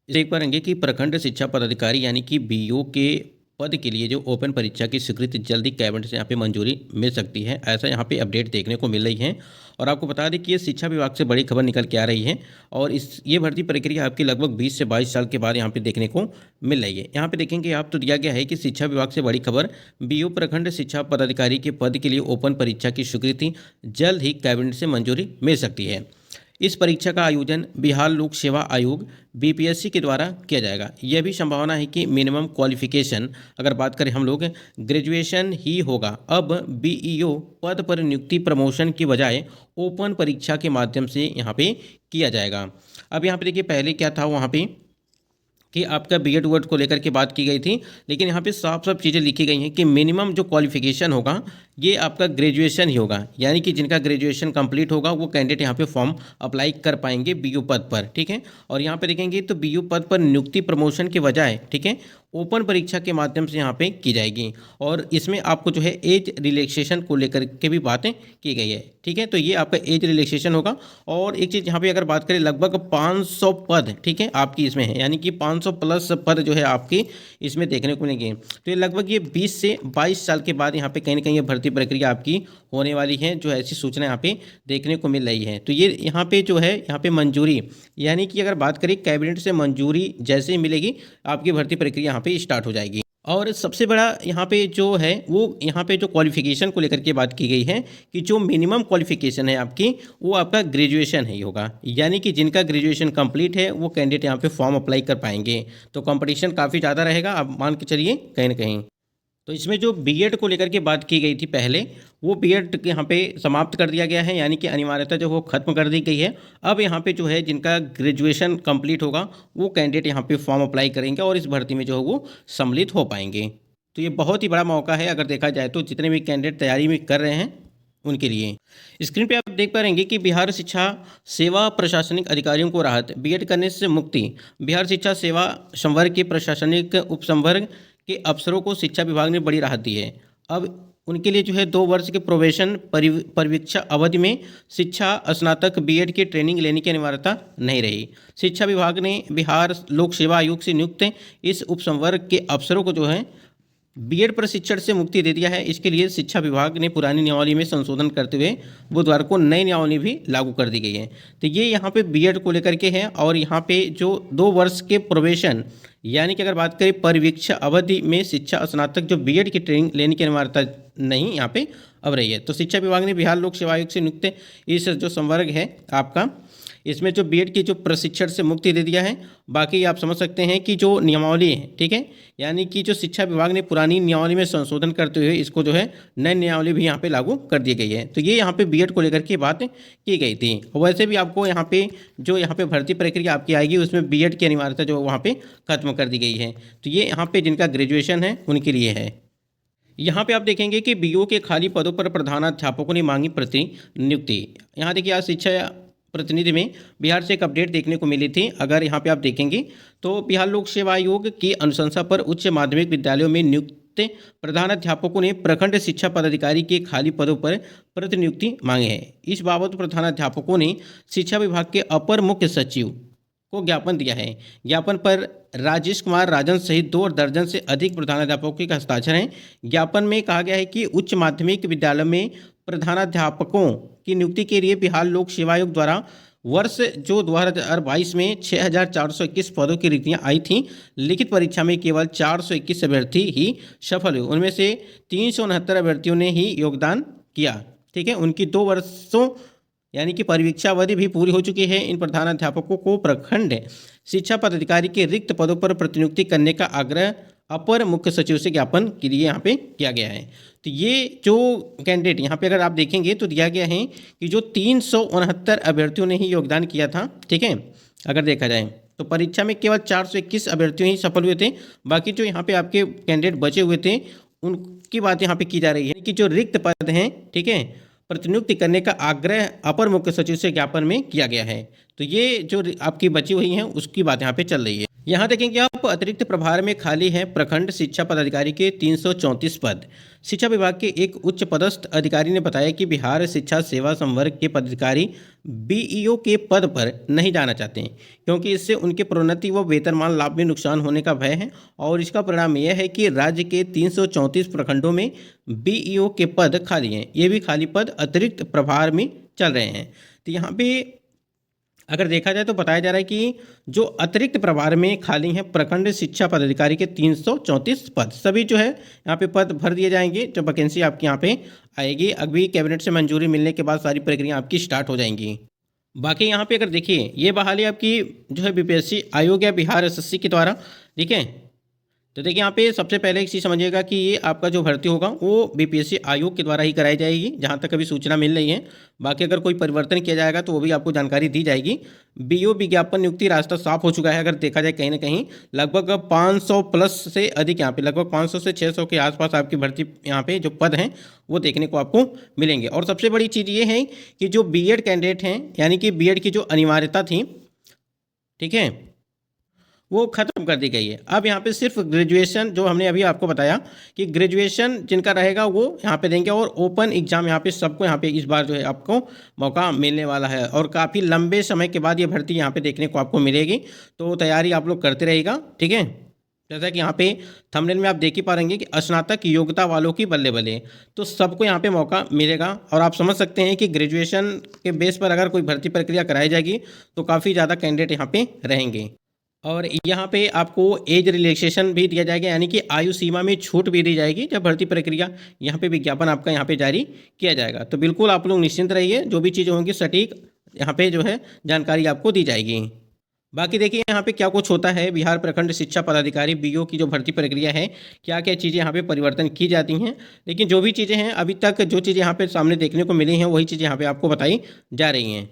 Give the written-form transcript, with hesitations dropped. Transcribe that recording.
देख पाएंगे कि प्रखंड शिक्षा पदाधिकारी यानी कि बीओ के पद के लिए जो ओपन परीक्षा की स्वीकृति जल्दी कैबिनेट से यहाँ पे मंजूरी मिल सकती है, ऐसा यहाँ पे अपडेट देखने को मिल रही है। और आपको बता दें कि ये शिक्षा विभाग से बड़ी खबर निकल के आ रही है और ये भर्ती प्रक्रिया आपकी लगभग 20 से 22 साल के बाद यहाँ पे देखने को मिल रही है। यहाँ पे देखेंगे आप तो दिया गया है कि शिक्षा विभाग से बड़ी खबर, बीओ प्रखंड शिक्षा पदाधिकारी के पद के लिए ओपन परीक्षा की स्वीकृति जल्द ही कैबिनेट से मंजूरी मिल सकती है। इस परीक्षा का आयोजन बिहार लोक सेवा आयोग बीपीएससी के द्वारा किया जाएगा। यह भी संभावना है कि मिनिमम क्वालिफिकेशन अगर बात करें हम लोग ग्रेजुएशन ही होगा। अब बीईओ पद पर नियुक्ति प्रमोशन की बजाय ओपन परीक्षा के माध्यम से यहाँ पे किया जाएगा। अब यहाँ पे देखिए पहले क्या था वहाँ पे कि आपका बीएड वर्ड को लेकर के बात की गई थी, लेकिन यहाँ पे साफ साफ चीज़ें लिखी गई हैं कि मिनिमम जो क्वालिफिकेशन होगा ये आपका ग्रेजुएशन ही होगा, यानी कि जिनका ग्रेजुएशन कंप्लीट होगा वो कैंडिडेट यहाँ पे फॉर्म अप्लाई कर पाएंगे बीयू पद पर। ठीक है, और यहाँ पे देखेंगे तो बीयू पद पर नियुक्ति प्रमोशन के बजाय ठीक है ओपन परीक्षा के माध्यम से यहाँ पे की जाएगी। और इसमें आपको जो है एज रिलैक्सेशन को लेकर के भी बातें की गई है। ठीक है, तो ये आपका एज रिलैक्सेशन होगा। और एक चीज़ यहाँ पे अगर बात करें लगभग 500 पद ठीक है आपकी इसमें है, यानी कि 500 प्लस पद जो है आपकी इसमें देखने को मिलेंगे। तो ये लगभग ये 20 से 22 साल के बाद यहाँ पे कहीं ना कहीं ये भर्ती प्रक्रिया आपकी होने वाली है, जो ऐसी सूचना यहाँ पे देखने को मिल रही है। तो ये यहाँ पे जो है यहाँ पे मंजूरी, यानी कि अगर बात करें कैबिनेट से मंजूरी जैसे ही मिलेगी आपकी भर्ती प्रक्रिया यहाँ पे स्टार्ट हो जाएगी। और सबसे बड़ा यहाँ पे जो है वो यहाँ पे जो क्वालिफिकेशन को लेकर के बात की गई है कि जो मिनिमम क्वालिफिकेशन है आपकी वो आपका ग्रेजुएशन ही होगा, यानी कि जिनका ग्रेजुएशन कंप्लीट है वो कैंडिडेट यहाँ पे फॉर्म अप्लाई कर पाएंगे। तो कंपटीशन काफ़ी ज़्यादा रहेगा, आप मान के चलिए कहीं ना कहीं। तो इसमें जो बीएड को लेकर के बात की गई थी पहले, वो बीएड यहाँ पे समाप्त कर दिया गया है, यानी कि अनिवार्यता जो वो खत्म कर दी गई है। अब यहाँ पे जो है जिनका ग्रेजुएशन कंप्लीट होगा वो कैंडिडेट यहाँ पे फॉर्म अप्लाई करेंगे और इस भर्ती में जो है वो सम्मिलित हो पाएंगे। तो ये बहुत ही बड़ा मौका है अगर देखा जाए तो जितने भी कैंडिडेट तैयारी में कर रहे हैं उनके लिए। स्क्रीन पे आप देख पाएंगे कि बिहार शिक्षा सेवा प्रशासनिक अधिकारियों को राहत, बीएड करने से मुक्ति। बिहार शिक्षा सेवा संवर्ग के प्रशासनिक उपसंवर्ग के अफसरों को शिक्षा विभाग ने बड़ी राहत दी है। अब उनके लिए जो है 2 वर्ष के प्रोबेशन परिवीक्षा अवधि में शिक्षा स्नातक बीएड की ट्रेनिंग लेने की अनिवार्यता नहीं रही। शिक्षा विभाग ने बिहार लोक सेवा आयोग से नियुक्त इस उपसंवर्ग के अफसरों को जो है बीएड प्रशिक्षण से मुक्ति दे दिया है। इसके लिए शिक्षा विभाग ने पुरानी नियमावली में संशोधन करते हुए बुधवार को नई नियमावली भी लागू कर दी गई है। तो ये यहाँ पे बीएड को लेकर के है। और यहाँ पे जो 2 वर्ष के प्रोबेशन, यानी कि अगर बात करें परिवीक्षा अवधि में शिक्षा स्नातक जो बीएड की ट्रेनिंग लेने की अनिवार्यता नहीं यहाँ पे अब रही है। तो शिक्षा विभाग ने बिहार लोक सेवा आयोग से नियुक्त इस जो संवर्ग है आपका, इसमें जो बीएड की जो प्रशिक्षण से मुक्ति दे दिया है। बाकी आप समझ सकते हैं कि जो नियमावली है ठीक है, यानी कि जो शिक्षा विभाग ने पुरानी नियमावली में संशोधन करते हुए इसको जो है नई नियमावली भी यहाँ पे लागू कर दी गई है। तो ये यहाँ पे बीएड को लेकर के बात की गई थी। वैसे भी आपको यहाँ पे जो यहाँ पे भर्ती प्रक्रिया आपकी आएगी उसमें बीएड की अनिवार्यता जो वहाँ पे खत्म कर दी गई है। तो ये यहाँ पे जिनका ग्रेजुएशन है उनके लिए है। यहाँ पे आप देखेंगे कि बीओ के खाली पदों पर प्रधानाध्यापकों ने मांगी प्रतिनियुक्ति। यहाँ देखिए आज शिक्षा प्रतिनिधि में बिहार से एक अपडेट देखने को मिली थी। अगर यहाँ पे आप देखेंगे तो बिहार लोक सेवा आयोग की अनुशंसा पर उच्च माध्यमिक विद्यालयों में नियुक्त प्रधानाध्यापकों ने प्रखंड शिक्षा पदाधिकारी के खाली पदों पर प्रतिनियुक्ति मांगे है। इस बाबत प्रधानाध्यापकों ने शिक्षा विभाग के अपर मुख्य सचिव को ज्ञापन दिया है। ज्ञापन पर राजेश कुमार राजन सहित 2 दर्जन से अधिक प्रधानाध्यापकों के हस्ताक्षर हैं। ज्ञापन में कहा गया है कि उच्च माध्यमिक विद्यालय में प्रधानाध्यापकों की नियुक्ति के लिए बिहार लोक सेवा आयोग द्वारा वर्ष जो 2022 में 6,421 पदों की रिक्तियाँ आई थीं। लिखित परीक्षा में केवल 421 अभ्यर्थी ही सफल हुए, उनमें से 369 अभ्यर्थियों ने ही योगदान किया। ठीक है, उनकी 2 वर्षों यानी कि परिवीक्षा अवधि भी पूरी हो चुकी है। इन प्रधानाध्यापकों को प्रखंड शिक्षा पदाधिकारी के रिक्त पदों पर प्रतिनियुक्ति करने का आग्रह अपर मुख्य सचिव से ज्ञापन के लिए यहाँ पे किया गया है। तो ये जो कैंडिडेट यहाँ पे अगर आप देखेंगे तो दिया गया है कि जो 369 अभ्यर्थियों ने ही योगदान किया था। ठीक है, अगर देखा जाए तो परीक्षा में केवल 421 अभ्यर्थियों ही सफल हुए थे। बाकी जो यहाँ पे आपके कैंडिडेट बचे हुए थे उनकी बात यहाँ पे की जा रही है कि जो रिक्त पद हैं ठीक है प्रतिनियुक्ति करने का आग्रह अपर मुख्य सचिव से ज्ञापन में किया गया है। तो ये जो आपकी बची हुई हैं उसकी बात यहाँ पे चल रही है। यहाँ देखेंगे आप अतिरिक्त प्रभार में खाली हैं प्रखंड शिक्षा पदाधिकारी के 334 पद। शिक्षा विभाग के एक उच्च पदस्थ अधिकारी ने बताया कि बिहार शिक्षा सेवा संवर्ग के पदाधिकारी बीईओ के पद पर नहीं जाना चाहते हैं, क्योंकि इससे उनके प्रोन्नति व वेतनमान लाभ में नुकसान होने का भय है। और इसका परिणाम यह है कि राज्य के 334 प्रखंडों में बीईओ के पद खाली हैं। ये भी खाली पद अतिरिक्त प्रभार में चल रहे हैं। तो यहाँ पे अगर देखा जाए तो बताया जा रहा है कि जो अतिरिक्त प्रभार में खाली हैं प्रखंड शिक्षा पदाधिकारी के 334 पद, सभी जो है यहाँ पे पद भर दिए जाएंगे। जब वैकेंसी आपके यहाँ पे आएगी, अभी कैबिनेट से मंजूरी मिलने के बाद सारी प्रक्रिया आपकी स्टार्ट हो जाएंगी। बाकी यहाँ पे अगर देखिए, ये बहाली आपकी जो है बीपीएससी आयोग या बिहार एसएससी के द्वारा, ठीक है। तो देखिए यहाँ पे सबसे पहले एक चीज़ समझिएगा कि ये आपका जो भर्ती होगा वो बीपीएससी आयोग के द्वारा ही कराई जाएगी, जहाँ तक अभी सूचना मिल रही है। बाकी अगर कोई परिवर्तन किया जाएगा तो वो भी आपको जानकारी दी जाएगी। बीओ विज्ञापन नियुक्ति रास्ता साफ हो चुका है। अगर देखा जाए कहीं ना कहीं लगभग 500 प्लस से अधिक, यहाँ पे लगभग 500 से 600 के आसपास आपकी भर्ती यहाँ पे जो पद हैं वो देखने को आपको मिलेंगे। और सबसे बड़ी चीज़ ये है कि जो बीएड कैंडिडेट हैं, यानी कि बीएड की जो अनिवार्यता थी, ठीक है, वो खत्म कर दी गई है। अब यहाँ पे सिर्फ ग्रेजुएशन, जो हमने अभी आपको बताया कि ग्रेजुएशन जिनका रहेगा वो यहाँ पे देंगे, और ओपन एग्जाम यहाँ पे सबको यहाँ पे इस बार जो है आपको मौका मिलने वाला है। और काफ़ी लंबे समय के बाद ये भर्ती यहाँ पे देखने को आपको मिलेगी, तो तैयारी आप लोग करते रहेगा, ठीक है। जैसा कि यहाँ पे थंबनेल में आप देख ही पा रहे हैं कि स्नातक योग्यता वालों की बल्ले बल्ले, तो सबको यहाँ पे मौका मिलेगा। और आप समझ सकते हैं कि ग्रेजुएशन के बेस पर अगर कोई भर्ती प्रक्रिया कराई जाएगी तो काफ़ी ज़्यादा कैंडिडेट यहाँ पे रहेंगे। और यहाँ पे आपको एज रिलैक्सेशन भी दिया जाएगा, यानी कि आयु सीमा में छूट भी दी जाएगी जब भर्ती प्रक्रिया यहाँ पे विज्ञापन आपका यहाँ पे जारी किया जाएगा। तो बिल्कुल आप लोग निश्चिंत रहिए, जो भी चीज़ें होंगी सटीक यहाँ पे जो है जानकारी आपको दी जाएगी। बाकी देखिए यहाँ पे क्या कुछ होता है। बिहार प्रखंड शिक्षा पदाधिकारी बीओ की जो भर्ती प्रक्रिया है, क्या क्या चीज़ें यहाँ पे परिवर्तन की जाती हैं। लेकिन जो भी चीज़ें हैं अभी तक, जो चीज़ें यहाँ पे सामने देखने को मिली हैं वही चीज़ें यहाँ पे आपको बताई जा रही हैं।